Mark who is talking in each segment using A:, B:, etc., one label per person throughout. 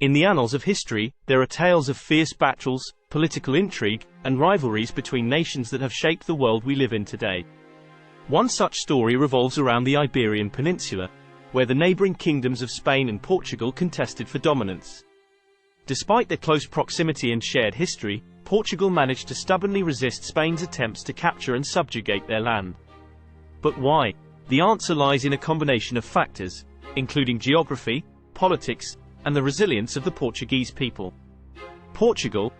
A: In the annals of history, there are tales of fierce battles, political intrigue, and rivalries between nations that have shaped the world we live in today. One such story revolves around the Iberian Peninsula, where the neighboring kingdoms of Spain and Portugal contested for dominance. Despite their close proximity and shared history, Portugal managed to stubbornly resist Spain's attempts to capture and subjugate their land. But why? The answer lies in a combination of factors, including geography, politics, and the resilience of the Portuguese people. Portugal,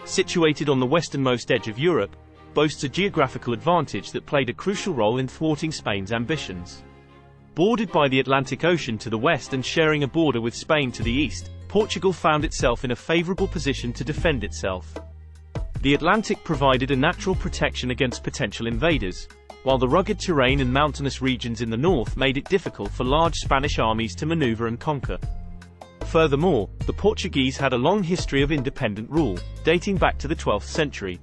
A: situated on the westernmost edge of Europe, boasts a geographical advantage that played a crucial role in thwarting Spain's ambitions. Bordered by the Atlantic Ocean to the west and sharing a border with Spain to the east, Portugal found itself in a favorable position to defend itself. The Atlantic provided a natural protection against potential invaders, while the rugged terrain and mountainous regions in the north made it difficult for large Spanish armies to maneuver and conquer. Furthermore, the Portuguese had a long history of independent rule, dating back to the 12th century.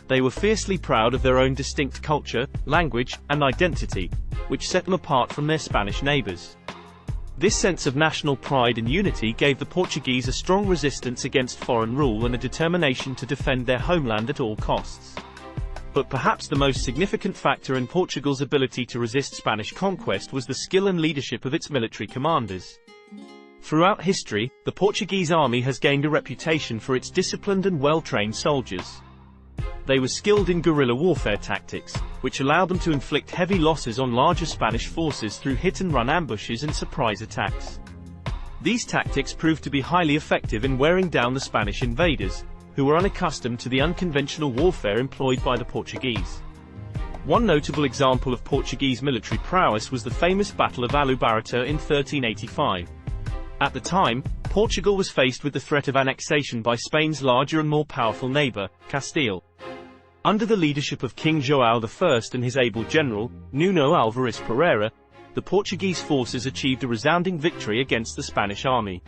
A: They were fiercely proud of their own distinct culture, language, and identity, which set them apart from their Spanish neighbors. This sense of national pride and unity gave the Portuguese a strong resistance against foreign rule and a determination to defend their homeland at all costs. But perhaps the most significant factor in Portugal's ability to resist Spanish conquest was the skill and leadership of its military commanders. Throughout history, the Portuguese army has gained a reputation for its disciplined and well-trained soldiers. They were skilled in guerrilla warfare tactics, which allowed them to inflict heavy losses on larger Spanish forces through hit-and-run ambushes and surprise attacks. These tactics proved to be highly effective in wearing down the Spanish invaders, who were unaccustomed to the unconventional warfare employed by the Portuguese. One notable example of Portuguese military prowess was the famous Battle of Aljubarrota in 1385. At the time, Portugal was faced with the threat of annexation by Spain's larger and more powerful neighbor, Castile. Under the leadership of King João I and his able general, Nuno Álvares Pereira, the Portuguese forces achieved a resounding victory against the Spanish army.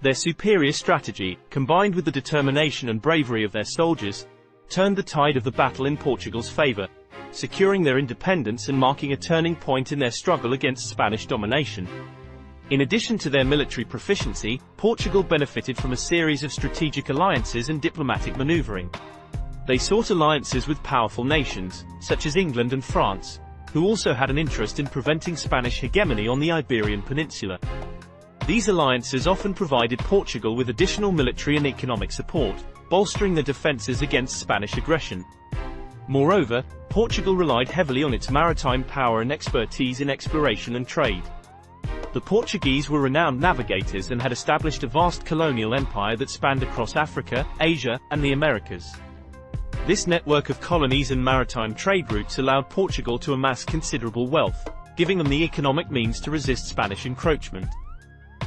A: Their superior strategy, combined with the determination and bravery of their soldiers, turned the tide of the battle in Portugal's favor, securing their independence and marking a turning point in their struggle against Spanish domination. In addition to their military proficiency, Portugal benefited from a series of strategic alliances and diplomatic maneuvering. They sought alliances with powerful nations, such as England and France, who also had an interest in preventing Spanish hegemony on the Iberian Peninsula. These alliances often provided Portugal with additional military and economic support, bolstering their defenses against Spanish aggression. Moreover, Portugal relied heavily on its maritime power and expertise in exploration and trade. The Portuguese were renowned navigators and had established a vast colonial empire that spanned across Africa, Asia, and the Americas. This network of colonies and maritime trade routes allowed Portugal to amass considerable wealth, giving them the economic means to resist Spanish encroachment.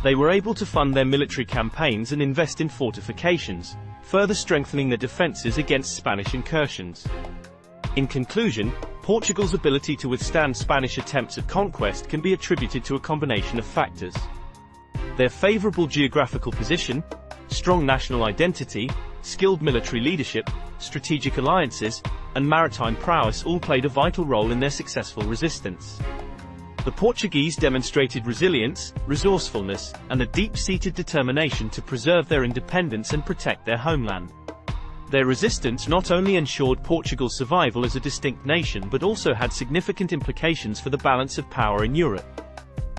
A: They were able to fund their military campaigns and invest in fortifications, further strengthening their defenses against Spanish incursions. In conclusion, Portugal's ability to withstand Spanish attempts at conquest can be attributed to a combination of factors. Their favorable geographical position, strong national identity, skilled military leadership, strategic alliances, and maritime prowess all played a vital role in their successful resistance. The Portuguese demonstrated resilience, resourcefulness, and a deep-seated determination to preserve their independence and protect their homeland. Their resistance not only ensured Portugal's survival as a distinct nation but also had significant implications for the balance of power in Europe.